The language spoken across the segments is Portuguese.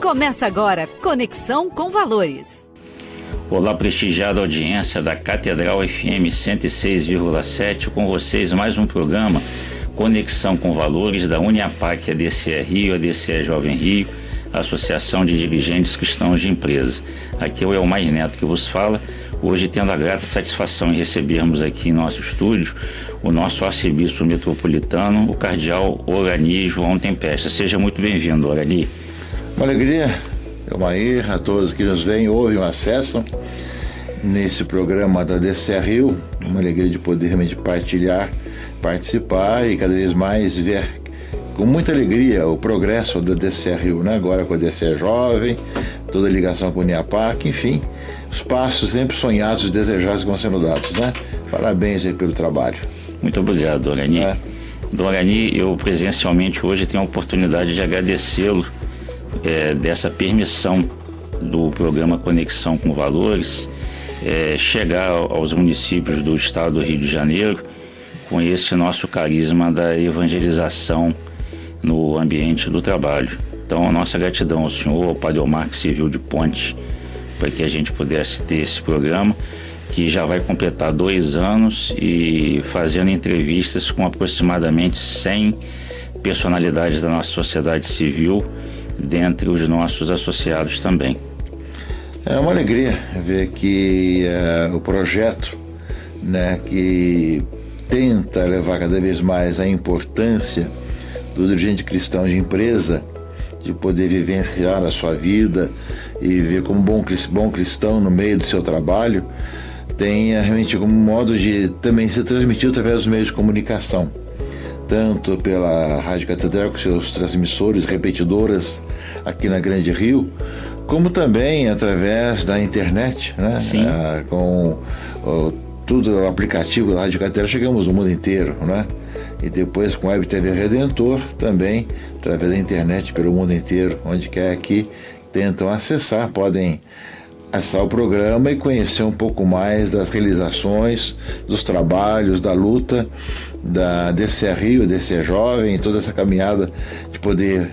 Começa agora, Conexão com Valores. Olá, prestigiada audiência da Catedral FM 106,7, com vocês mais um programa Conexão com Valores da Uniapac, ADCE Rio, ADCE Jovem Rio, Associação de Dirigentes Cristãos de Empresas. Aqui é o Elmar Neto que vos fala, hoje tendo a grata satisfação em recebermos aqui em nosso estúdio o nosso arcebispo metropolitano, o cardeal Orani João Tempesta. Seja muito bem-vindo, Orani. Uma alegria, Elmar, a todos que nos veem, ouvem ou acessam nesse programa da ADCE Rio. Uma alegria de poder realmente participar e cada vez mais ver com muita alegria o progresso da ADCE Rio, né? Agora com a ADCE Jovem, toda a ligação com o Uniapac, enfim, os passos sempre sonhados e desejados que vão sendo dados, né? Parabéns aí pelo trabalho. Muito obrigado, Orani. Orani, eu presencialmente hoje tenho a oportunidade de agradecê-lo dessa permissão do programa Conexão com Valores chegar aos municípios do estado do Rio de Janeiro com esse nosso carisma da evangelização no ambiente do trabalho. Então, a nossa gratidão ao senhor, ao Padre Omar, que serviu de ponte para que a gente pudesse ter esse programa, que já vai completar 2 anos e fazendo entrevistas com aproximadamente 100 personalidades da nossa sociedade civil, dentre os nossos associados também. É uma alegria ver que o projeto, né, que tenta levar cada vez mais a importância do dirigente cristão de empresa, de poder vivenciar a sua vida e viver como bom cristão no meio do seu trabalho, tem realmente como modo de também ser transmitido através dos meios de comunicação, tanto pela Rádio Catedral com seus transmissores, repetidoras aqui na Grande Rio, como também através da internet, né? Sim. Com tudo o aplicativo da Rádio Catedral, chegamos no mundo inteiro, né? E depois com a Web TV Redentor, também através da internet pelo mundo inteiro, onde quer que tentam acessar, podem acessar o programa e conhecer um pouco mais das realizações, dos trabalhos, da luta da ADCE Rio, ADCE Jovem, toda essa caminhada de poder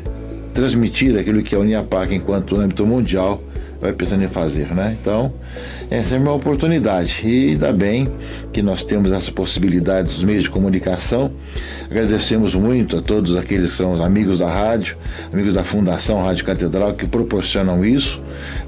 transmitir aquilo que a Uniapac, enquanto âmbito mundial, vai pensando em fazer, né? Então, essa é uma oportunidade e ainda bem que nós temos essa possibilidade dos meios de comunicação. Agradecemos muito a todos aqueles que são os amigos da rádio, amigos da Fundação Rádio Catedral, que proporcionam isso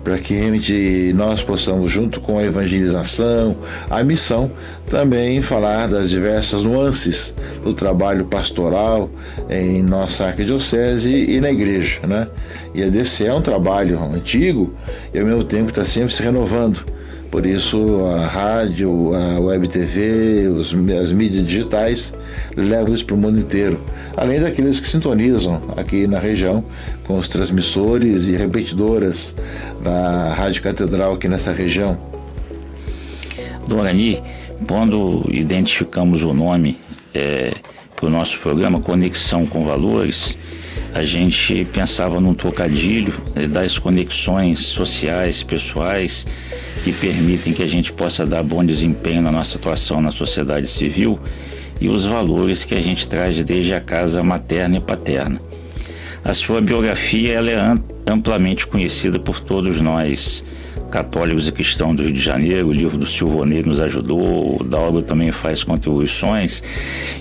para que realmente nós possamos, junto com a evangelização, a missão, também falar das diversas nuances do trabalho pastoral em nossa arquidiocese e na igreja, né? E a ADCE é um trabalho antigo e ao mesmo tempo está sempre se renovando. Por isso a rádio, a web TV, as mídias digitais levam isso para o mundo inteiro. Além daqueles que sintonizam aqui na região com os transmissores e repetidoras da Rádio Catedral aqui nessa região. Orani, quando identificamos o nome para o nosso programa Conexão com Valores, a gente pensava num trocadilho das conexões sociais, pessoais, que permitem que a gente possa dar bom desempenho na nossa atuação na sociedade civil e os valores que a gente traz desde a casa materna e paterna. A sua biografia ela é amplamente conhecida por todos nós, católicos e cristãos do Rio de Janeiro. O livro do Silvonei nos ajudou, o Dauro também faz contribuições.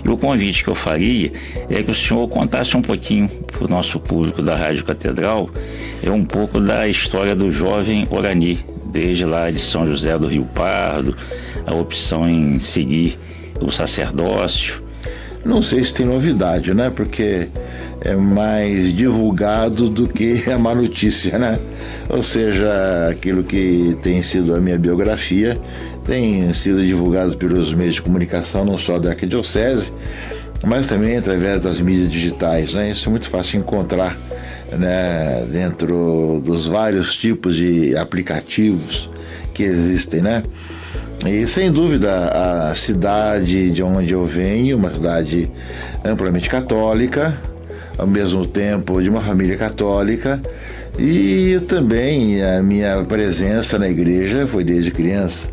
E o convite que eu faria é que o senhor contasse um pouquinho para o nosso público da Rádio Catedral um pouco da história do jovem Orani, desde lá de São José do Rio Pardo, a opção em seguir o sacerdócio. Não sei se tem novidade, né? Porque é mais divulgado do que a má notícia, né? Ou seja, aquilo que tem sido a minha biografia tem sido divulgado pelos meios de comunicação, não só da arquidiocese, mas também através das mídias digitais, né? Isso é muito fácil encontrar, né, dentro dos vários tipos de aplicativos que existem, né? E sem dúvida a cidade de onde eu venho, uma cidade amplamente católica, ao mesmo tempo de uma família católica, e também a minha presença na igreja foi desde criança.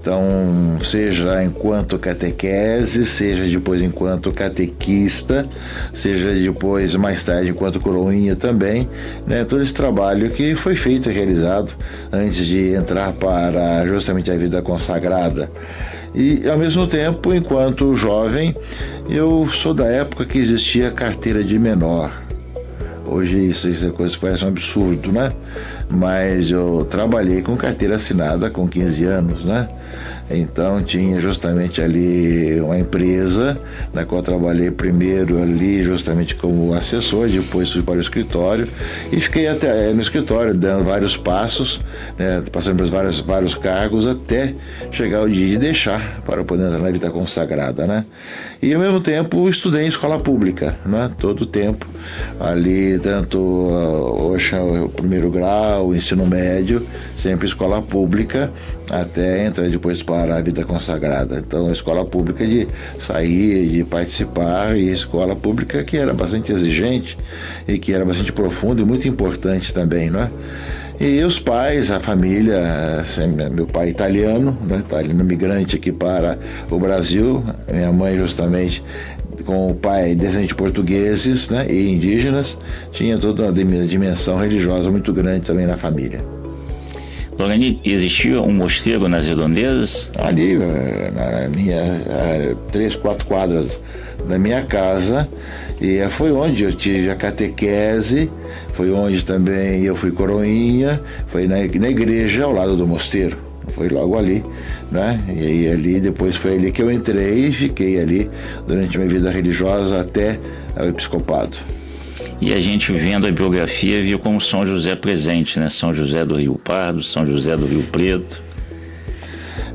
Então, seja enquanto catequese, seja depois enquanto catequista, seja depois, mais tarde, enquanto coroinha também, né? Todo esse trabalho que foi feito e realizado antes de entrar para justamente a vida consagrada. E, ao mesmo tempo, enquanto jovem, eu sou da época que existia carteira de menor. Hoje isso é coisa que parece um absurdo, né? Mas eu trabalhei com carteira assinada com 15 anos, né? Então tinha justamente ali uma empresa na qual eu trabalhei primeiro ali justamente como assessor, depois fui para o escritório e fiquei até no escritório dando vários passos, né, passando por vários cargos até chegar o dia de deixar para poder entrar na vida consagrada, né? E ao mesmo tempo estudei em escola pública, né? Todo o tempo ali, tanto o primeiro grau, o ensino médio, sempre escola pública, até entrar depois para a vida consagrada. Então, escola pública de sair, de participar, e escola pública que era bastante exigente e que era bastante profunda e muito importante também, não é? E os pais, a família, meu pai italiano, né, italiano migrante aqui para o Brasil, minha mãe justamente com o pai descendente de portugueses, né, e indígenas, tinha toda uma dimensão religiosa muito grande também na família. Dona Arani, existia um mosteiro nas redondezas? Ali, na minha 3, 4 quadras da minha casa, e foi onde eu tive a catequese, foi onde também eu fui coroinha, foi na igreja ao lado do mosteiro, foi logo ali, né? E aí ali, depois foi ali que eu entrei e fiquei ali durante a minha vida religiosa até o episcopado. E a gente, vendo a biografia, viu como São José presente, né? São José do Rio Pardo, São José do Rio Preto.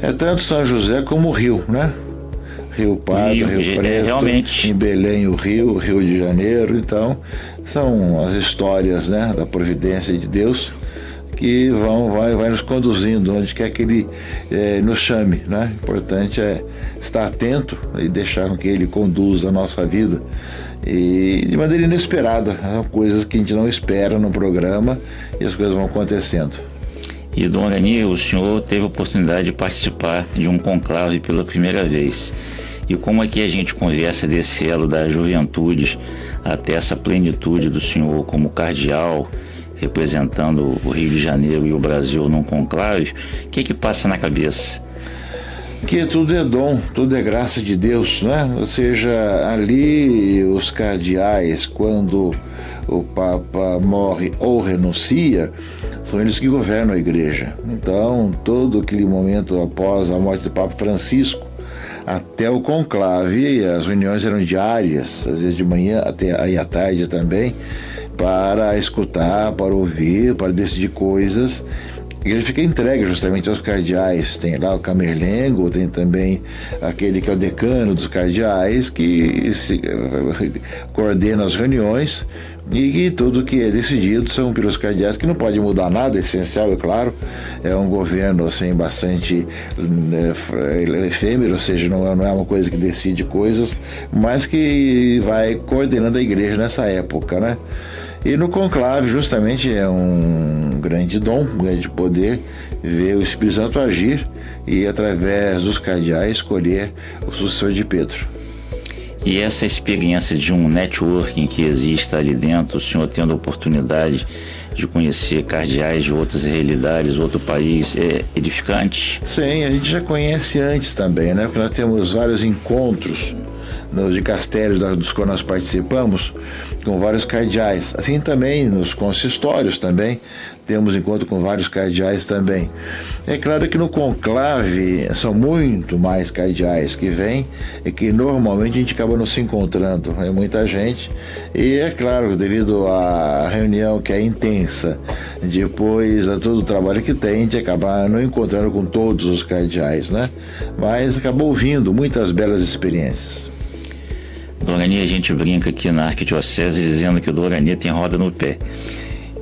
É tanto São José como o Rio, né? Rio Pardo, Rio Preto, realmente. Em Belém o Rio de Janeiro. Então, são as histórias, né, da providência de Deus que vai nos conduzindo onde quer que Ele nos chame, né? O importante é estar atento e deixar com que Ele conduza a nossa vida. E de maneira inesperada, né? Coisas que a gente não espera no programa e as coisas vão acontecendo. E, Dona Arani, o senhor teve a oportunidade de participar de um conclave pela primeira vez. E como é que a gente conversa desse elo da juventude até essa plenitude do senhor como cardeal, representando o Rio de Janeiro e o Brasil num conclave, o que passa na cabeça? Que tudo é dom, tudo é graça de Deus, né? Ou seja, ali os cardeais, quando o Papa morre ou renuncia, são eles que governam a igreja. Então, todo aquele momento após a morte do Papa Francisco, até o conclave, as reuniões eram diárias, às vezes de manhã até aí à tarde também, para escutar, para ouvir, para decidir coisas. A igreja fica entregue justamente aos cardeais. Tem lá o camerlengo, tem também aquele que é o decano dos cardeais, que coordena as reuniões, e que tudo que é decidido são pelos cardeais, que não pode mudar nada, é essencial, é claro. É um governo assim, bastante efêmero, ou seja, não é uma coisa que decide coisas, mas que vai coordenando a igreja nessa época, né? E no conclave, justamente, é um grande dom, um grande poder, ver o Espírito Santo agir e, através dos cardeais, escolher o sucessor de Pedro. E essa experiência de um networking que existe ali dentro, o senhor tendo a oportunidade de conhecer cardeais de outras realidades, outro país, é edificante? Sim, a gente já conhece antes também, né? Porque nós temos vários encontros nos dicastérios dos quais nós participamos, com vários cardeais. Assim também nos consistórios também temos encontro com vários cardeais também. É claro que no conclave são muito mais cardeais que vêm e que normalmente a gente acaba não se encontrando, é muita gente. E é claro, devido à reunião que é intensa, depois a todo o trabalho que tem, a gente acaba não encontrando com todos os cardeais, né? Mas acaba ouvindo muitas belas experiências. Dona Arani, a gente brinca aqui na Arquidiocese dizendo que o Dona Arani tem roda no pé.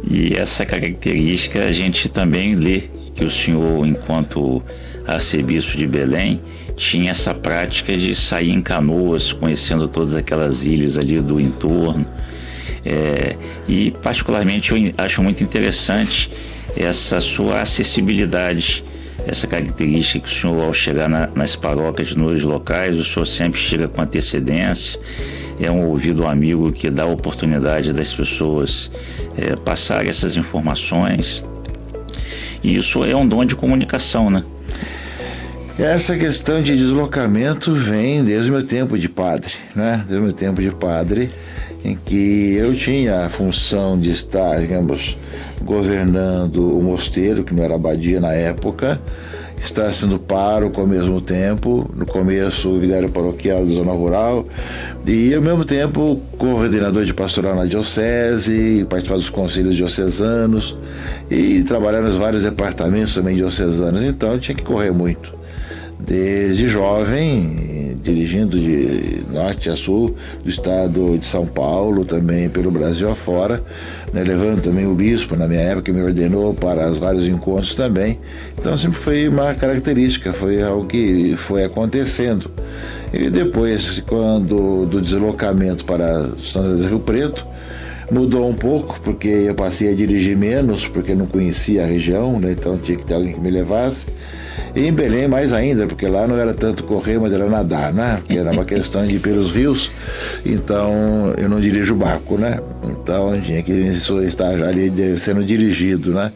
E essa característica a gente também lê que o senhor, enquanto arcebispo de Belém, tinha essa prática de sair em canoas, conhecendo todas aquelas ilhas ali do entorno. E particularmente eu acho muito interessante essa sua acessibilidade essa característica que o senhor, ao chegar nas paróquias, nos locais, o senhor sempre chega com antecedência, é um ouvido amigo que dá a oportunidade das pessoas passarem essas informações, e isso é um dom de comunicação, né? Essa questão de deslocamento vem desde o meu tempo de padre, né? Desde o meu tempo de padre, em que eu tinha a função de estar, digamos, governando o mosteiro, que não era abadia na época, estar sendo pároco ao mesmo tempo, no começo o vigário paroquial da zona rural, e ao mesmo tempo coordenador de pastoral na diocese, participar dos conselhos diocesanos e trabalhar nos vários departamentos também diocesanos. Então eu tinha que correr muito. Desde jovem, dirigindo de norte a sul do estado de São Paulo, também pelo Brasil afora, né, levando também o bispo, na minha época, que me ordenou para os vários encontros também. Então sempre foi uma característica, foi algo que foi acontecendo. E depois, quando do deslocamento para São José do Rio Preto, mudou um pouco, porque eu passei a dirigir menos, porque não conhecia a região, né, então tinha que ter alguém que me levasse. E em Belém mais ainda, porque lá não era tanto correr, mas era nadar, né? Porque era uma questão de ir pelos rios, então eu não dirijo barco, né? Então eu tinha que estar já ali sendo dirigido, né?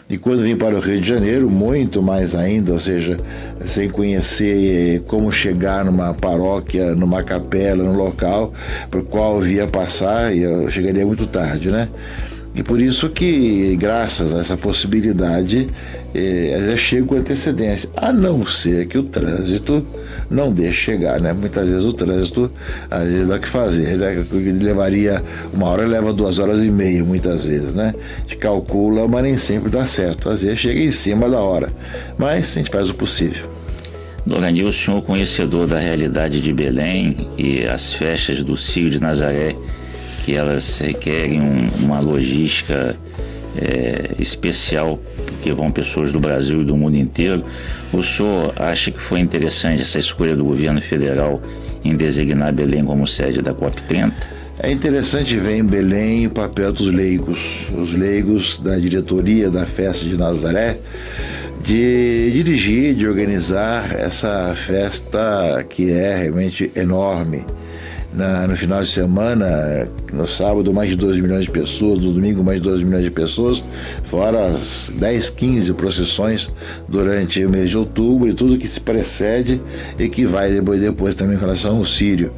E quando vim para o Rio de Janeiro, muito mais ainda, ou seja, sem conhecer como chegar numa paróquia, numa capela, num local por qual eu via passar, e eu chegaria muito tarde, né? E por isso que, graças a essa possibilidade, eu chego com antecedência, a não ser que o trânsito não deixe chegar, né? Muitas vezes o trânsito, às vezes dá o que fazer, né? Levaria 1 hora, leva 2 horas e meia, muitas vezes, né? A gente calcula, mas nem sempre dá certo, às vezes chega em cima da hora, mas a gente faz o possível. Doranil, o senhor conhecedor da realidade de Belém e as festas do Círio de Nazaré, que elas requerem uma logística especial, porque vão pessoas do Brasil e do mundo inteiro. O senhor acha que foi interessante essa escolha do governo federal em designar Belém como sede da COP30? É interessante ver em Belém o papel dos leigos, os leigos da diretoria da festa de Nazaré, de dirigir, de organizar essa festa que é realmente enorme. No final de semana, no sábado, mais de 2 milhões de pessoas, no domingo, mais de 2 milhões de pessoas, fora as 10, 15 procissões durante o mês de outubro e tudo que se precede e que vai depois também em relação ao Círio.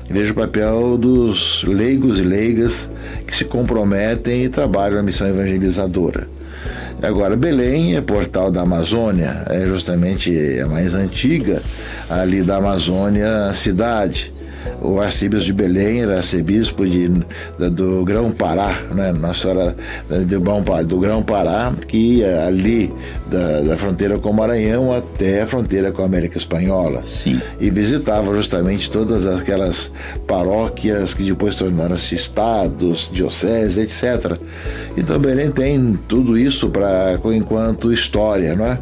Vejo o papel dos leigos e leigas que se comprometem e trabalham na missão evangelizadora. Agora, Belém é portal da Amazônia, é justamente a mais antiga ali da Amazônia cidade. O arcebispo de Belém era arcebispo do Grão-Pará, né? Nossa Senhora do Grão-Pará, que ia ali da fronteira com o Maranhão até a fronteira com a América Espanhola. Sim. E visitava justamente todas aquelas paróquias que depois tornaram-se estados, dioceses, etc. Então Belém tem tudo isso enquanto história, não é?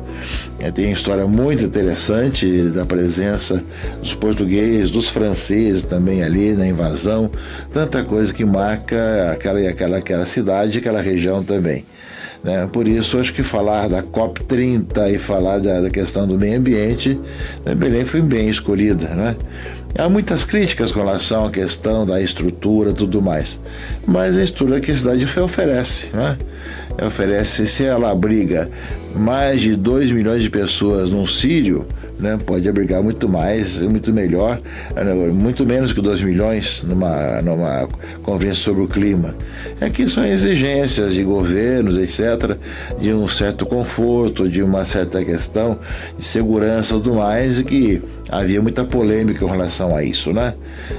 Tem história muito interessante da presença dos portugueses, dos franceses também ali na invasão, tanta coisa que marca aquela cidade, aquela região também, né? Por isso acho que falar da COP30 e falar da questão do meio ambiente, né, Belém foi bem escolhida, né? Há muitas críticas com relação à questão da estrutura e tudo mais, mas a estrutura que a cidade oferece, né? Oferece, se ela abriga mais de 2 milhões de pessoas num Círio, né, pode abrigar muito mais, muito melhor, muito menos que 2 milhões numa conferência sobre o clima. Aqui são exigências de governos, etc., de um certo conforto, de uma certa questão de segurança e tudo mais, e que havia muita polêmica com relação a isso, né?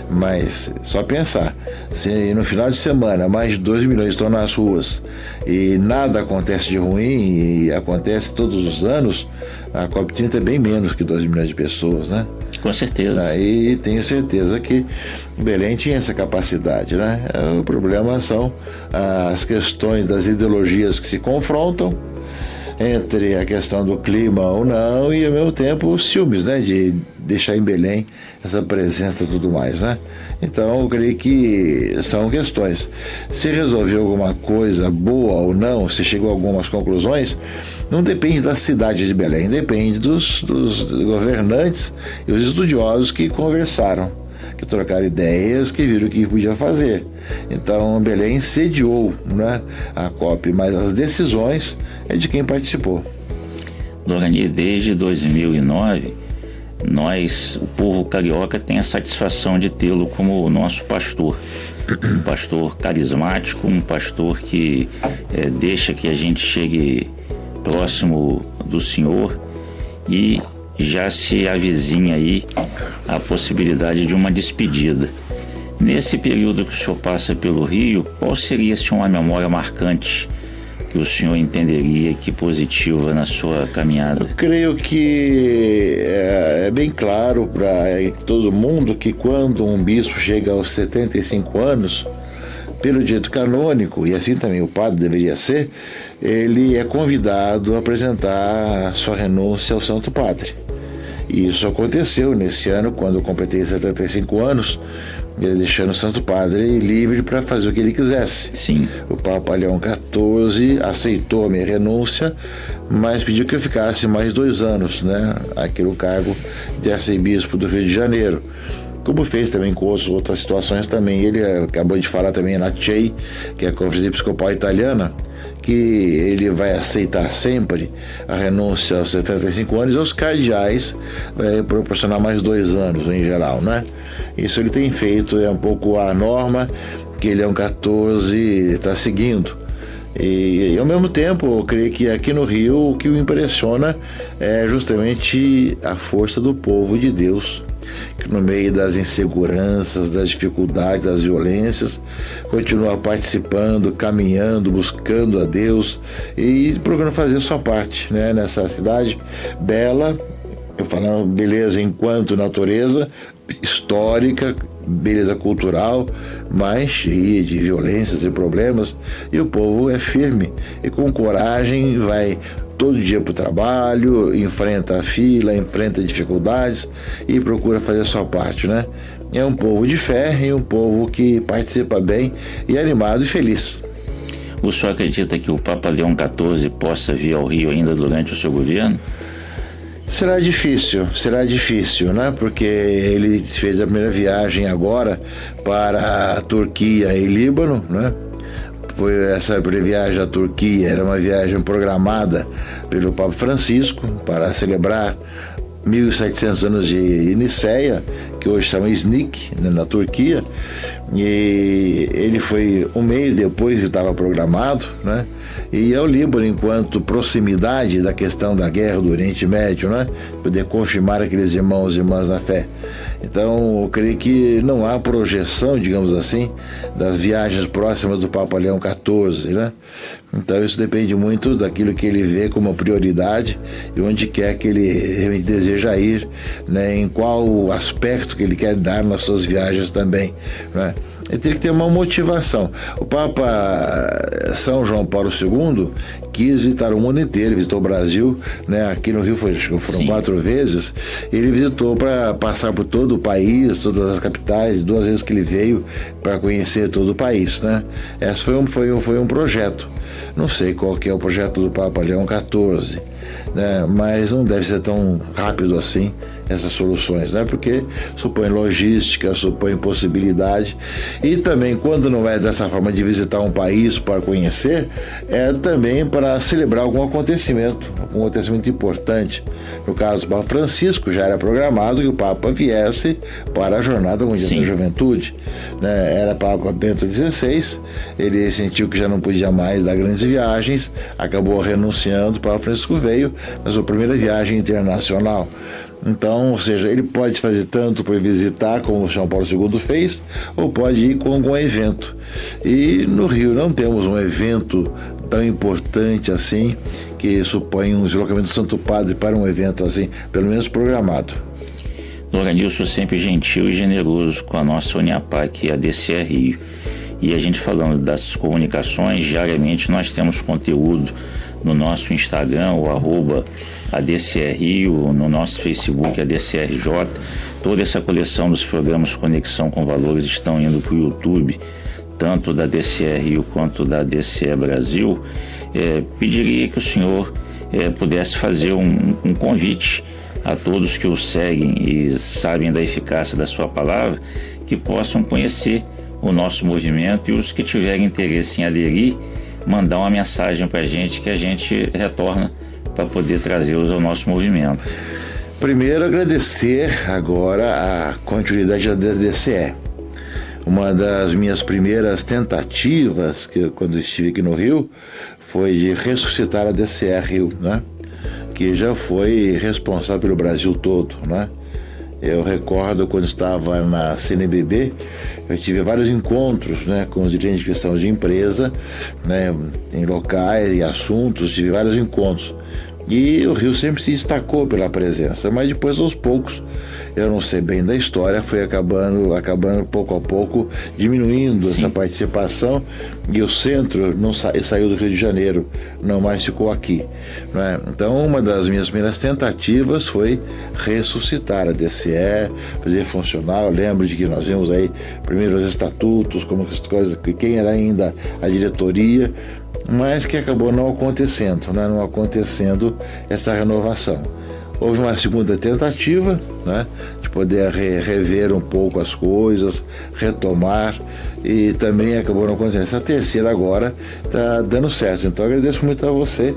Mas só pensar, se no final de semana mais de 2 milhões estão nas ruas e nada acontece de ruim, e acontece todos os anos, a COP30 é bem menos que 2 milhões de pessoas, né? Com certeza. E tenho certeza que Belém tinha essa capacidade, né? O problema são as questões das ideologias que se confrontam, entre a questão do clima ou não e ao mesmo tempo os ciúmes, né, de deixar em Belém essa presença e tudo mais, né? Então eu creio que são questões. Se resolveu alguma coisa boa ou não, se chegou a algumas conclusões, não depende da cidade de Belém, depende dos governantes e os estudiosos que conversaram, que trocaram ideias, que viram o que podia fazer. Então Belém sediou, né, a COP, mas as decisões é de quem participou. Lorani, desde 2009, nós, o povo carioca, tem a satisfação de tê-lo como nosso pastor. Um pastor carismático, um pastor que deixa que a gente chegue próximo do Senhor, e já se avizinha aí a possibilidade de uma despedida. Nesse período que o senhor passa pelo Rio, qual seria, senhor, uma memória marcante que o senhor entenderia que positiva na sua caminhada? Eu creio que é bem claro para todo mundo que quando um bispo chega aos 75 anos, pelo direito canônico, e assim também o padre deveria ser, ele é convidado a apresentar sua renúncia ao Santo Padre. E isso aconteceu nesse ano, quando eu completei 75 anos, ele deixando o Santo Padre livre para fazer o que ele quisesse. Sim. O Papa Leão XIV aceitou a minha renúncia, mas pediu que eu ficasse mais 2 anos, né, aqui no cargo de arcebispo do Rio de Janeiro. Como fez também com outras situações também. Ele acabou de falar também na CEI, que é a Conferência Episcopal Italiana, que ele vai aceitar sempre a renúncia aos 75 anos, e aos cardeais vai proporcionar mais 2 anos em geral, né? Isso ele tem feito, é um pouco a norma que Leão XIV está seguindo. E ao mesmo tempo, eu creio que aqui no Rio o que o impressiona é justamente a força do povo de Deus, que no meio das inseguranças, das dificuldades, das violências, continua participando, caminhando, buscando a Deus e procurando fazer a sua parte, né, nessa cidade bela, eu falando beleza enquanto natureza, histórica, beleza cultural, mas cheia de violências e problemas, e o povo é firme e com coragem vai todo dia para o trabalho, enfrenta a fila, enfrenta dificuldades e procura fazer a sua parte, né? É um povo de fé e um povo que participa bem e é animado e feliz. O senhor acredita que o Papa Leão XIV possa vir ao Rio ainda durante o seu governo? Será difícil, né? Porque ele fez a primeira viagem agora para a Turquia e Líbano, né? Foi essa viagem à Turquia, era uma viagem programada pelo Papa Francisco para celebrar 1700 anos de Nicéia, que hoje chama SNIC, né, na Turquia, e ele foi um mês depois que estava programado, né? E ao Líbano, enquanto proximidade da questão da guerra do Oriente Médio, né? Poder confirmar aqueles irmãos e irmãs na fé. Então, eu creio que não há projeção, digamos assim, das viagens próximas do Papa Leão XIV, né? Então, isso depende muito daquilo que ele vê como prioridade e onde quer que ele realmente deseja ir, né? Em qual aspecto que ele quer dar nas suas viagens também, né? Ele tem que ter uma motivação. O Papa São João Paulo II quis visitar o mundo inteiro, visitou o Brasil, né? Aqui no Rio foram Sim. 4 vezes. Ele visitou para passar por todo o país, todas as capitais, 2 vezes que ele veio para conhecer todo o país, né? Esse foi um projeto. Não sei qual que é o projeto do Papa Leão XIV, né? Mas não deve ser tão rápido assim essas soluções, né? Porque supõe logística, supõe possibilidade, e também quando não é dessa forma de visitar um país para conhecer, é também para celebrar algum acontecimento importante. No caso do Papa Francisco, já era programado que o Papa viesse para a Jornada Mundial da Juventude, né? Era Papa Bento XVI, ele sentiu que já não podia mais dar grandes viagens, acabou renunciando, o Papa Francisco veio na sua primeira viagem internacional. Então, ou seja, ele pode fazer tanto para visitar, como o São Paulo II fez, ou pode ir com algum evento. E no Rio não temos um evento tão importante assim, que supõe um deslocamento do Santo Padre para um evento assim, pelo menos programado. Loranilson sempre gentil e generoso com a nossa Uniapac, a DCE Rio. E a gente falando das comunicações, diariamente nós temos conteúdo no nosso Instagram, o @ADCRio, no nosso Facebook, ADCRJ. Toda essa coleção dos programas Conexão com Valores estão indo para o YouTube, tanto da DCE Rio quanto da DCE Brasil. Pediria que o senhor pudesse fazer um convite a todos que o seguem e sabem da eficácia da sua palavra, que possam conhecer o nosso movimento, e os que tiverem interesse em aderir, mandar uma mensagem para a gente, que a gente retorna para poder trazê-los ao nosso movimento. Primeiro, agradecer agora a continuidade da DCE. Uma das minhas primeiras tentativas, quando estive aqui no Rio, foi de ressuscitar a DCE Rio, né? Que já foi responsável pelo Brasil todo, né? Eu recordo quando estava na CNBB, eu tive vários encontros, né, com os dirigentes cristãos de empresa, né, em locais e assuntos, tive vários encontros. E o Rio sempre se destacou pela presença, mas depois, aos poucos, eu não sei bem da história, foi acabando pouco a pouco, diminuindo essa participação, e o centro não saiu do Rio de Janeiro, não mais ficou aqui, né? Então, uma das minhas primeiras tentativas foi ressuscitar a DCE, fazer funcionar. Eu lembro de que nós vimos aí primeiro os estatutos, como quem era ainda a diretoria, mas que acabou não acontecendo, né? Não acontecendo essa renovação. Houve uma segunda tentativa, né, de poder rever um pouco as coisas, retomar, e também acabou não acontecendo. Essa terceira agora está dando certo. Então, agradeço muito a você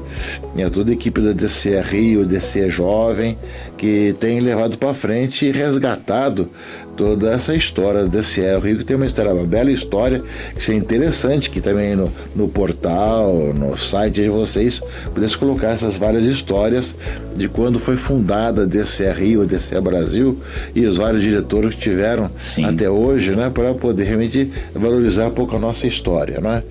e a toda a equipe da DCE Rio, DCE Jovem, que tem levado para frente e resgatado toda essa história da DCE Rio, que tem uma bela história, que é interessante, que também no portal, no site de vocês, pudesse colocar essas várias histórias de quando foi fundada a DCE Rio, a DCE Brasil, e os vários diretores que tiveram até hoje, né, para poder realmente valorizar um pouco a nossa história, né?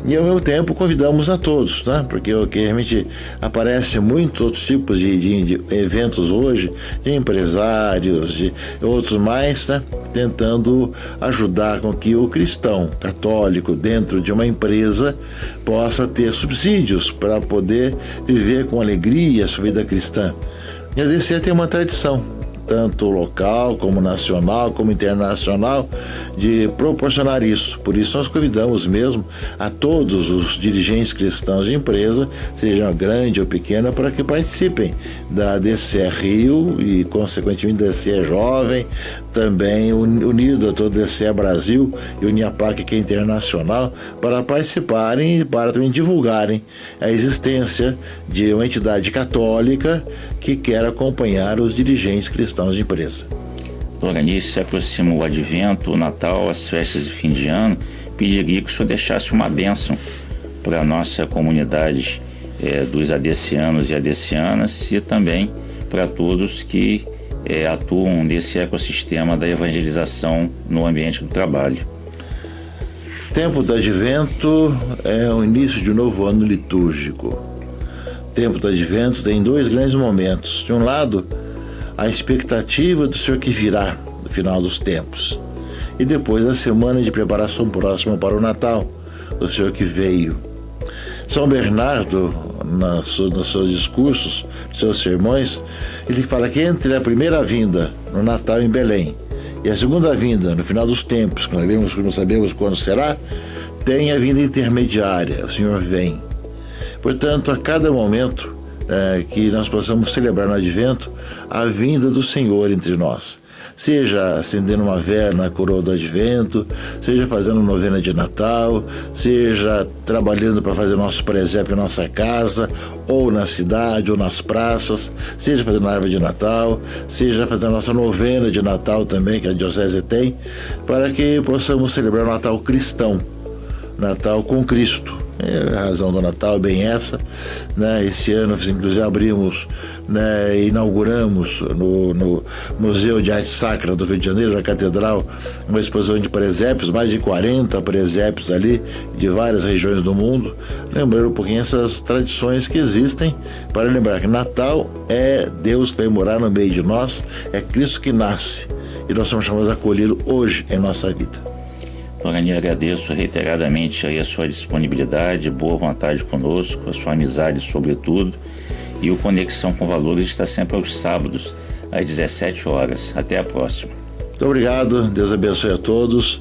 E ao mesmo tempo convidamos a todos, né, porque realmente aparecem muitos outros tipos de eventos hoje, de empresários, de outros mais, né, tentando ajudar com que o cristão católico dentro de uma empresa possa ter subsídios para poder viver com alegria a sua vida cristã. E a DCE tem uma tradição, tanto local, como nacional, como internacional, de proporcionar isso. Por isso nós convidamos mesmo a todos os dirigentes cristãos de empresa, seja grande ou pequena, para que participem da DCE Rio e, consequentemente, da DCE Jovem, também unido a toda a DCE Brasil e Uniapac, que é internacional, para participarem e para também divulgarem a existência de uma entidade católica que quer acompanhar os dirigentes cristãos de empresa. Dona Anice, se aproxima o Advento, o Natal, as festas de fim de ano. Pediria que o senhor deixasse uma bênção para a nossa comunidade dos adecianos e adecianas, e também para todos que atuam nesse ecossistema da evangelização no ambiente do trabalho. Tempo do Advento é o início de um novo ano litúrgico. Tempo do Advento tem dois grandes momentos. De um lado, a expectativa do Senhor que virá no final dos tempos, e depois a semana de preparação próxima para o Natal, do Senhor que veio. São Bernardo, nos seus discursos, nos seus sermões, ele fala que entre a primeira vinda no Natal em Belém e a segunda vinda no final dos tempos, que nós não sabemos quando será, tem a vinda intermediária, o Senhor vem. Portanto, a cada momento que nós possamos celebrar no Advento a vinda do Senhor entre nós. Seja acendendo uma vela na coroa do Advento, seja fazendo novena de Natal, seja trabalhando para fazer nosso presépio em nossa casa, ou na cidade, ou nas praças, seja fazendo a árvore de Natal, seja fazendo a nossa novena de Natal também, que a Diocese tem, para que possamos celebrar o Natal cristão, Natal com Cristo. A razão do Natal é bem essa, né? Esse ano, inclusive, abrimos, né, inauguramos no Museu de Arte Sacra do Rio de Janeiro, na Catedral, uma exposição de presépios, mais de 40 presépios ali, de várias regiões do mundo, lembrando um pouquinho essas tradições que existem, para lembrar que Natal é Deus que vai morar no meio de nós, é Cristo que nasce, e nós somos chamados a acolhê-lo hoje em nossa vida. Rani, agradeço reiteradamente aí a sua disponibilidade, boa vontade conosco, a sua amizade sobretudo. E o Conexão com Valores está sempre aos sábados, às 17 horas. Até a próxima. Muito obrigado, Deus abençoe a todos.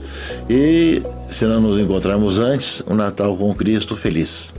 E se não nos encontrarmos antes, um Natal com Cristo feliz.